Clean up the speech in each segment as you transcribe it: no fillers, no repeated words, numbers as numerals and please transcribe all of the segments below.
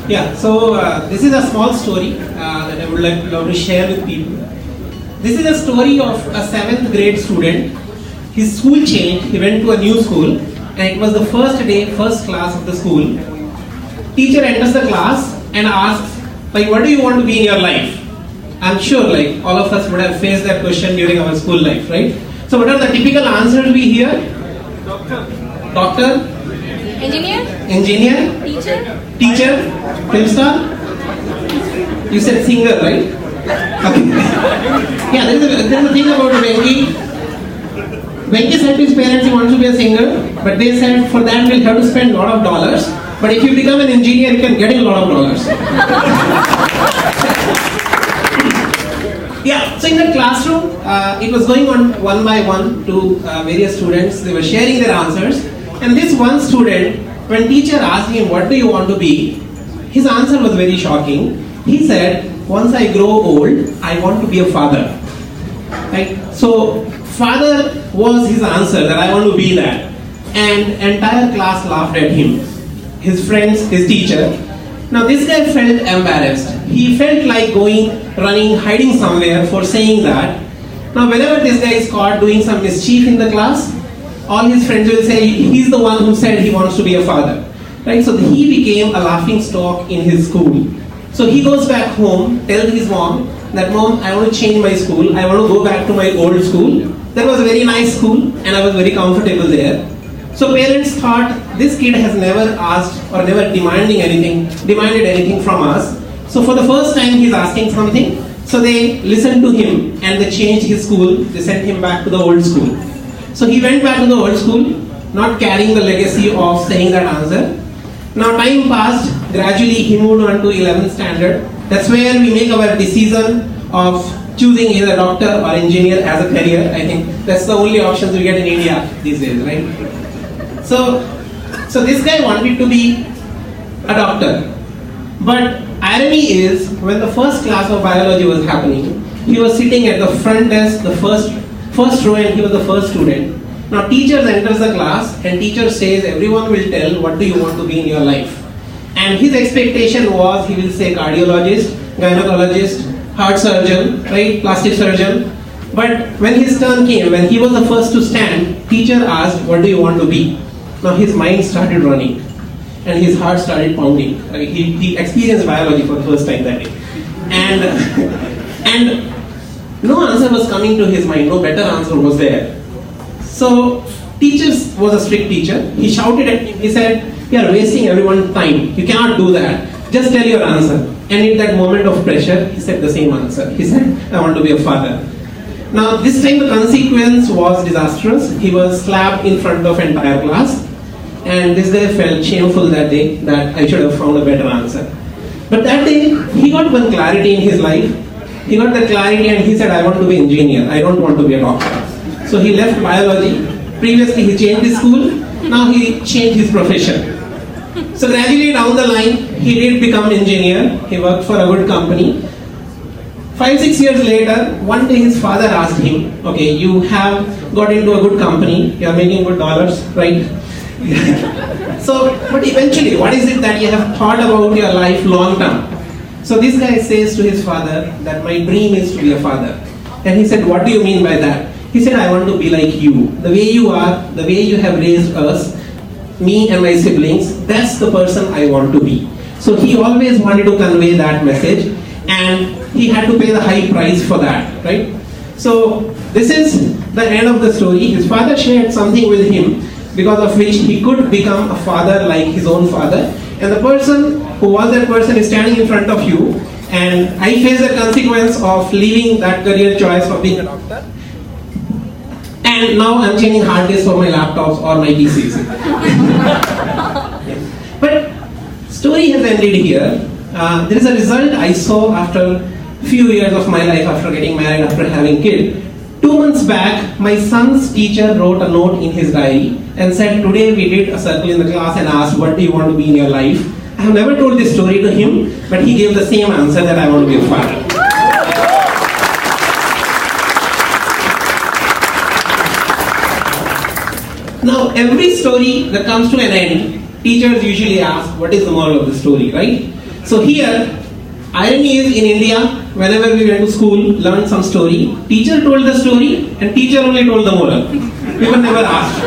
Yeah, so this is a small story that I would love to share with people. This is a story of a 7th grade student. His school changed, he went to a new school, and it was the first day, first class of the school. Teacher enters the class and asks, like, what do you want to be in your life? I'm sure like all of us would have faced that question during our school life, right? So what are the typical answers we hear? Doctor? Engineer? Engineer? Teacher? Film star? You said singer, right? Okay. Yeah, there is a thing about Venki. Venki said to his parents he wants to be a singer, but they said for that we'll have to spend a lot of dollars. But if you become an engineer, you can get a lot of dollars. Yeah, so in the classroom, it was going on one by one to various students. They were sharing their answers. And this one student, when teacher asked him, what do you want to be? His answer was very shocking. He said, once I grow old, I want to be a father. Right? So, father was his answer, that I want to be that. And entire class laughed at him. His friends, his teacher. Now this guy felt embarrassed. He felt like going, running, hiding somewhere for saying that. Now whenever this guy is caught doing some mischief in the class, all his friends will say he's the one who said he wants to be a father. Right? So he became a laughing stock in his school. So he goes back home, tells his mom that, Mom, I want to change my school. I want to go back to my old school. That was a very nice school and I was very comfortable there. So parents thought this kid has never asked or never demanded anything from us. So for the first time he's asking something. So they listened to him and they changed his school. They sent him back to the old school. So he went back to the old school, not carrying the legacy of saying that answer. Now time passed, gradually he moved on to 11th standard. That's where we make our decision of choosing either doctor or engineer as a career. I think that's the only options we get in India these days, right? So this guy wanted to be a doctor. But irony is, when the first class of biology was happening, he was sitting at the front desk, the first row, and he was the first student. Now teacher enters the class and teacher says everyone will tell what do you want to be in your life. And his expectation was he will say cardiologist, gynecologist, heart surgeon, right, plastic surgeon. But when his turn came, when he was the first to stand, teacher asked, what do you want to be? Now his mind started running and his heart started pounding. He experienced biology for the first time that day. And no answer was coming to his mind, no better answer was there. So teacher was a strict teacher. He shouted at him, he said, you are wasting everyone's time. You cannot do that. Just tell your answer. And in that moment of pressure, he said the same answer. He said, I want to be a father. Now this time the consequence was disastrous. He was slapped in front of entire class. And this guy felt shameful that day that I should have found a better answer. But that day, he got one clarity in his life. He got the clarity and he said, I want to be an engineer. I don't want to be a doctor. So he left biology. Previously he changed his school. Now he changed his profession. So gradually down the line, he did become an engineer. He worked for a good company. 5-6 years later, one day his father asked him, okay, you have got into a good company. You are making good dollars, right? So, but eventually, what is it that you have thought about your life long term? So this guy says to his father that my dream is to be a father. And he said, what do you mean by that? He said, I want to be like you. The way you are, the way you have raised us, me and my siblings, that's the person I want to be. So he always wanted to convey that message and he had to pay the high price for that, right? So this is the end of the story. His father shared something with him because of which he could become a father like his own father. And the person who was that person is standing in front of you, and I face the consequence of leaving that career choice for being a doctor. And now I'm changing hard disks for my laptops or my PCs. But story has ended here. There is a result I saw after few years of my life, after getting married, after having kid. 2 months back, my son's teacher wrote a note in his diary and said, today we did a circle in the class and asked, what do you want to be in your life? I have never told this story to him, but he gave the same answer, that I want to be a father. Now, every story that comes to an end, teachers usually ask, what is the moral of the story, right? So here, irony is in India, whenever we went to school, learned some story, teacher told the story and teacher only told the moral. We were never asked,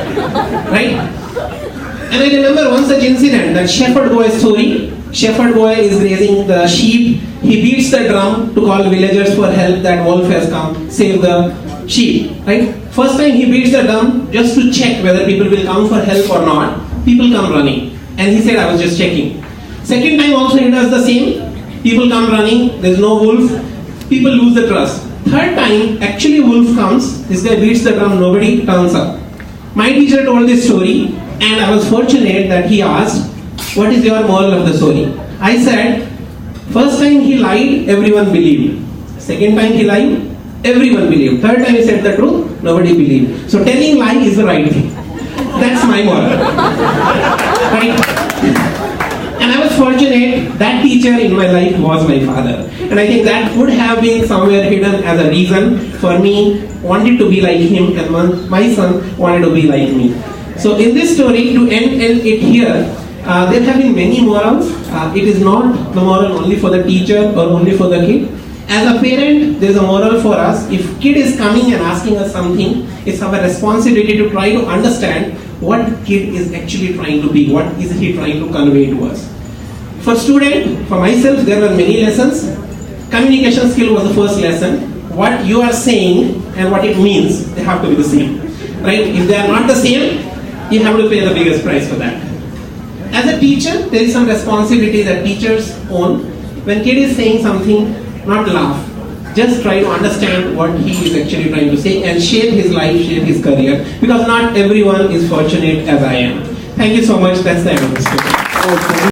right? And I remember one such incident, that shepherd boy story. Shepherd boy is raising the sheep. He beats the drum to call villagers for help that wolf has come, save the sheep, right? First time he beats the drum just to check whether people will come for help or not. People come running. And he said, I was just checking. Second time also he does the same. People come running, there's no wolf. People lose the trust. Third time, actually wolf comes. This guy beats the drum, nobody turns up. My teacher told this story and I was fortunate that he asked, what is your moral of the story? I said, first time he lied, everyone believed. Second time he lied, everyone believed. Third time he said the truth, nobody believed. So telling lie is the right thing. That's my moral. Right? And I was fortunate that teacher in my life was my father. And I think that would have been somewhere hidden as a reason for me wanting to be like him and my son wanted to be like me. So in this story, to end it here, there have been many morals. It is not the moral only for the teacher or only for the kid. As a parent, there is a moral for us. If kid is coming and asking us something, it's our responsibility to try to understand what kid is actually trying to be, what is he trying to convey to us. For student, for myself, there were many lessons. Communication skill was the first lesson. What you are saying and what it means, they have to be the same. Right? If they are not the same, you have to pay the biggest price for that. As a teacher, there is some responsibility that teachers own. When kid is saying something, not laugh. Just try to understand what he is actually trying to say and shape his life, shape his career. Because not everyone is fortunate as I am. Thank you so much. That's the end of the story.